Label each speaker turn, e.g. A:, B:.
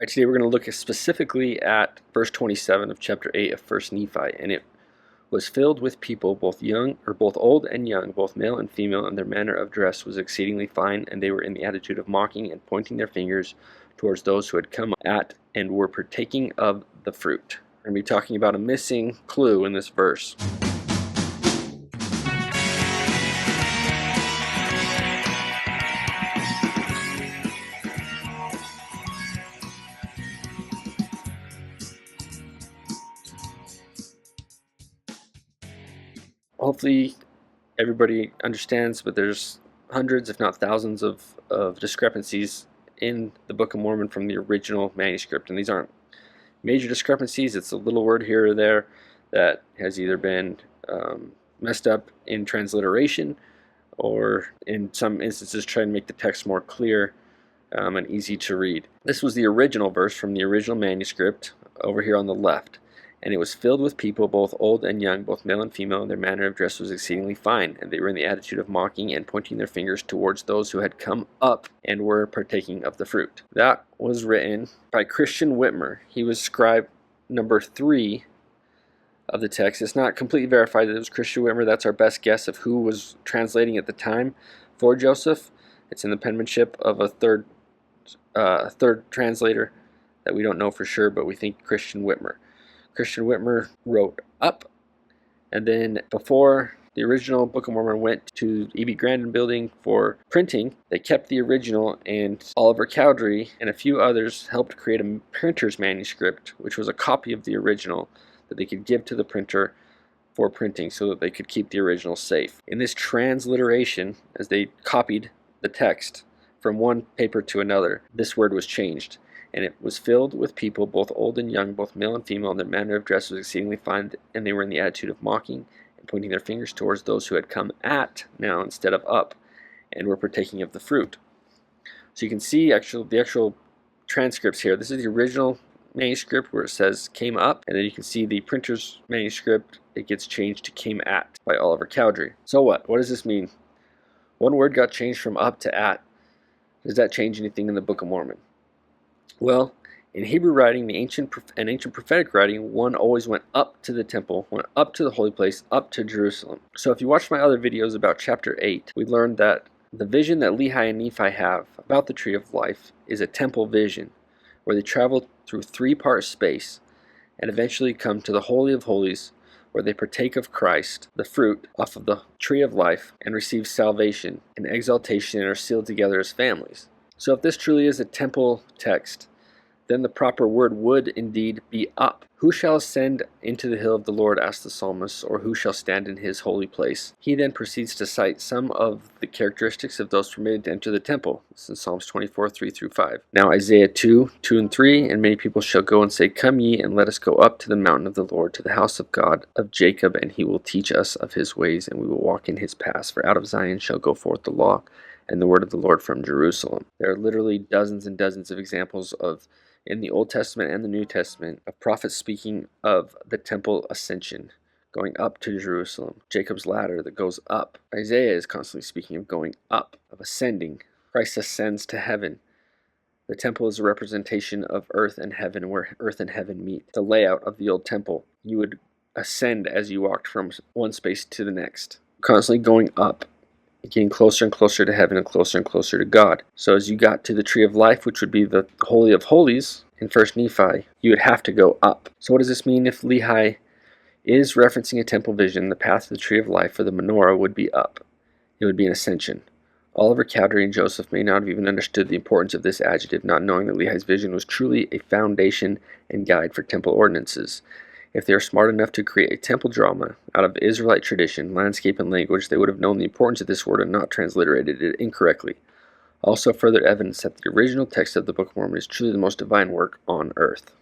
A: Right, today we're going to look specifically at verse 27 of chapter 8 of 1 Nephi, and it was filled with people, both old and young, both male and female, and their manner of dress was exceedingly fine, and they were in the attitude of mocking and pointing their fingers towards those who had come at and were partaking of the fruit. We're going to be talking about a missing clue in this verse. Hopefully everybody understands, but there's hundreds, if not thousands, of discrepancies in the Book of Mormon from the original manuscript. And these aren't major discrepancies. It's a little word here or there that has either been messed up in transliteration or in some instances trying to make the text more clear and easy to read. This was the original verse from the original manuscript over here on the left. And it was filled with people, both old and young, both male and female, and their manner of dress was exceedingly fine. And they were in the attitude of mocking and pointing their fingers towards those who had come up and were partaking of the fruit. That was written by Christian Whitmer. He was scribe number 3 of the text. It's not completely verified that it was Christian Whitmer. That's our best guess of who was translating at the time for Joseph. It's in the penmanship of a third translator that we don't know for sure, but we think Christian Whitmer. Christian Whitmer wrote up, and then before the original Book of Mormon went to E.B. Grandin building for printing, they kept the original, and Oliver Cowdery and a few others helped create a printer's manuscript, which was a copy of the original that they could give to the printer for printing so that they could keep the original safe. In this transliteration, as they copied the text from one paper to another, this word was changed. And it was filled with people, both old and young, both male and female, and their manner of dress was exceedingly fine, and they were in the attitude of mocking and pointing their fingers towards those who had come at now instead of up, and were partaking of the fruit. So you can see the actual transcripts here. This is the original manuscript where it says came up, and then you can see the printer's manuscript. It gets changed to came at by Oliver Cowdery. So what? What does this mean? One word got changed from up to at. Does that change anything in the Book of Mormon? Well, in Hebrew writing, the ancient prophetic writing, one always went up to the temple, went up to the holy place, up to Jerusalem. So if you watch my other videos about chapter 8, we learned that the vision that Lehi and Nephi have about the tree of life is a temple vision, where they travel through 3-part space and eventually come to the Holy of Holies, where they partake of Christ, the fruit, off of the tree of life, and receive salvation and exaltation and are sealed together as families. So if this truly is a temple text, then the proper word would indeed be up. Who shall ascend into the hill of the Lord, asked the psalmist, or who shall stand in his holy place? He then proceeds to cite some of the characteristics of those permitted to enter the temple. This is in Psalms 24, 3-5. Now Isaiah 2, 2 and 3, and many people shall go and say, Come ye, and let us go up to the mountain of the Lord, to the house of God of Jacob, and he will teach us of his ways, and we will walk in his paths. For out of Zion shall go forth the law, and the word of the Lord from Jerusalem. There are literally dozens and dozens of examples in the Old Testament and the New Testament of prophets speaking of the temple ascension, going up to Jerusalem. Jacob's ladder that goes up. Isaiah is constantly speaking of going up, of ascending. Christ ascends to heaven. The temple is a representation of earth and heaven, where earth and heaven meet. The layout of the old temple, you would ascend as you walked from one space to the next, constantly going up, getting closer and closer to heaven and closer to God. So as you got to the tree of life, which would be the Holy of Holies in 1 Nephi, you would have to go up. So what does this mean? If Lehi is referencing a temple vision, the path to the tree of life for the menorah would be up. It would be an ascension. Oliver Cowdery and Joseph may not have even understood the importance of this adjective, not knowing that Lehi's vision was truly a foundation and guide for temple ordinances. If they are smart enough to create a temple drama out of Israelite tradition, landscape, and language, they would have known the importance of this word and not transliterated it incorrectly. Also further evidence that the original text of the Book of Mormon is truly the most divine work on earth.